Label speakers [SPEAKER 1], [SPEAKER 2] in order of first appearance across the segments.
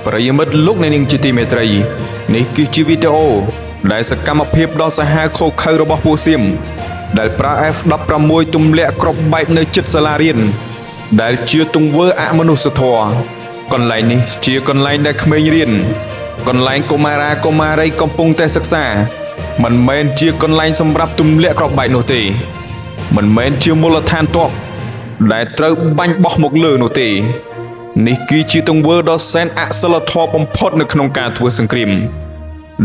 [SPEAKER 1] ប្រិយមិត្តលោកអ្នកនាងជាទីមេត្រីនេះគឺជាវីដេអូដែលសកម្មភាពដ៏សាហាវឃោរឃៅរបស់ពួកសៀមដែលប្រើ F16 ទម្លាក់គ្រាប់បែកនៅជិតសាលារៀនដែលជាទង្វើអមនុស្សធម៌កន្លែងនេះជាកន្លែងដែលក្មេងរៀនកន្លែងកុមារាកុមារីកំពុងតែសិក្សាមិនមែនជាកន្លែងសម្រាប់ទម្លាក់គ្រាប់បែកនោះទេមិនមែនជាមូលដ្ឋានទ័ពដែលត្រូវបាញ់បោះមកលើនោះទេនេះគឺជាទង្វើដ៏សែនអសិលធម៌បំផុតនៅក្នុងការធ្វើសង្គ្រាម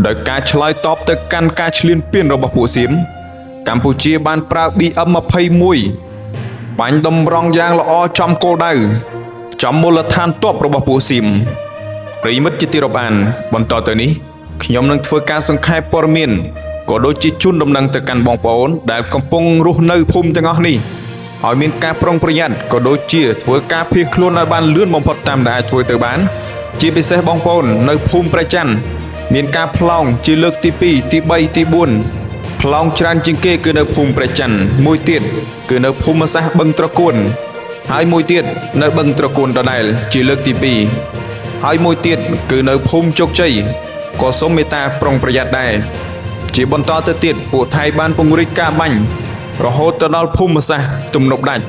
[SPEAKER 1] ដោយការឆ្លើយតបទៅកាន់ការឈ្លានពានរបស់ពួកសៀមកម្ពុជាបានប្រើ BM21 បាញ់តម្រង់យ៉ាងល្អចំគោលដៅចំមូលដ្ឋានទ័ពរបស់ពួកសៀមប្រិមិត្តជាទីរាប់អានបន្តទៅនេះខ្ញុំនឹងធ្វើការសង្ខេបព័ត៌មានក៏ដូចជាជូនដំណឹងទៅកាន់បងប្អូនដែលកំពុងរស់នៅភូមិទាំងអស់នេះឲ្យមានការប្រុងប្រយ័ត្នក៏ដូចជាធ្វើការភៀសខ្លួនឲ្យបានលឿនបំផុតតាមដែលអាចធ្វើទៅបានជាពិសេសបងប្អូននៅភូមិព្រះច័ន្ទមានការប្លង់ជាលើកទី2ទី3ទី4ប្លង់ច្រើនជាងគេគឺនៅភូមិព្រះច័ន្ទមួយទៀតគឺនៅភូមិសាស្ត្របឹងត្រកួនហើយមួយទៀតនៅបឹងត្រកួនដដែលជាលើកទី2ហើយមួយទៀតគឺនៅភូមិជោគជ័យក៏សូមមេត្តាប្រុងប្រយ័ត្នដែរជាបន្តទៅទៀតពួកថៃបានពង្រីកការបាញ់រហូតទៅដល់ភូមិសាស្ត្រទំនប់ដាច់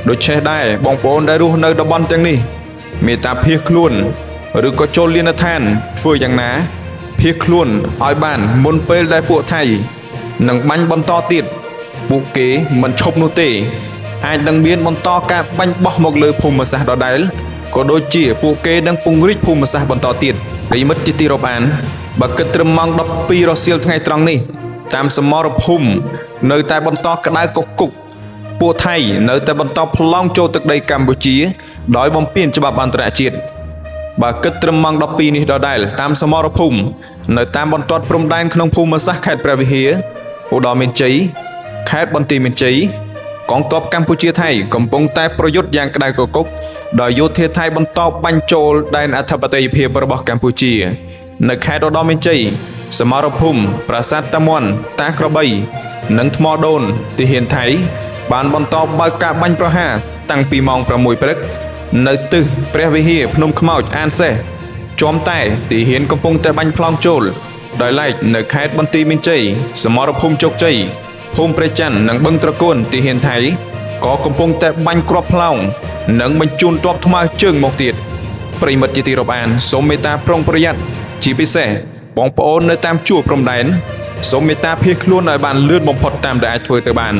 [SPEAKER 1] ដូច្នេះដែរបងប្អូនដែលរស់នៅតំបន់ទាំងនេះមេត្តាភៀសខ្លួនឬក៏ចូលលានដ្ឋានធ្វើយ៉ាងណាភៀសខ្លួនឲ្យបានមុនពេលដែលពួកថៃនឹងបាញ់បន្តទៀតពួកគេមិនឈប់នោះទេអាចនឹងមានបន្តការបាញ់បោះមកលើភូមិសាស្ត្រដដែលក៏ដូចជាពួកគេនឹងពង្រីកភូមិសាស្ត្របន្តទៀតប្រិមិត្តជាទីរាប់អានបើគិតត្រឹមម៉ោង12រសៀលថ្ងៃត្រង់នេះតាមសមរភូមិនៅតែបន្តក្តៅកគុកពួកថៃនៅតែបន្តប្លង់ចូលទឹកដីកម្ពុជាដោយបំពានច្បាប់អន្តរជាតិបើគិតត្រឹមម៉ោង12នេះដដែលតាមសមរភូមិនៅតាមបន្ទាត់ព្រំដែនក្នុងភូមិសាស្ត្រខេត្តព្រះវិហារឧត្តរមានជ័យខេត្តបន្ទាយមានជ័យកងទ័ពកម្ពុជាថៃកំពុងតែប្រយុទ្ធយ៉ាងក្តៅកគុកដោយយោធាថៃបន្តបាញ់ចូលដែនអធិបតេយ្យភាពរបស់កម្ពុជានៅខេត្តឧត្តរមានជ័យសមរភូមិប្រាសាទតាមាន់តាក្របីនិងថ្មដូនទាហានថៃបានបន្តបើកការបាញ់ប្រហារតាំងពីម៉ោង6ព្រឹកនៅទិសព្រះវិហារភ្នំខ្មោចអានសេះជាំតែទាហានកំពុងតែបាញ់ប្លង់ចូលដោយឡែកនៅខេត្តបន្ទាយមានជ័យសមរភូមិជោគជ័យភូមិព្រះច័ន្ទនិងបឹងត្រកួនទាហានថៃក៏កំពុងតែបាញ់គ្រាប់ប្លង់និងបញ្ជូនទ័ពថ្មើរជើងមកទៀតប្រិមិត្តជាទីរាប់អានសូមមេត្តាប្រុងប្រយ័ត្នជាពិសេសបងប្អូននៅតាមជួរព្រំដែនសូមមេត្តាភៀសខ្លួនឲ្យបានលឿនបំផុតតាមដែលអាចធ្វើទៅបាន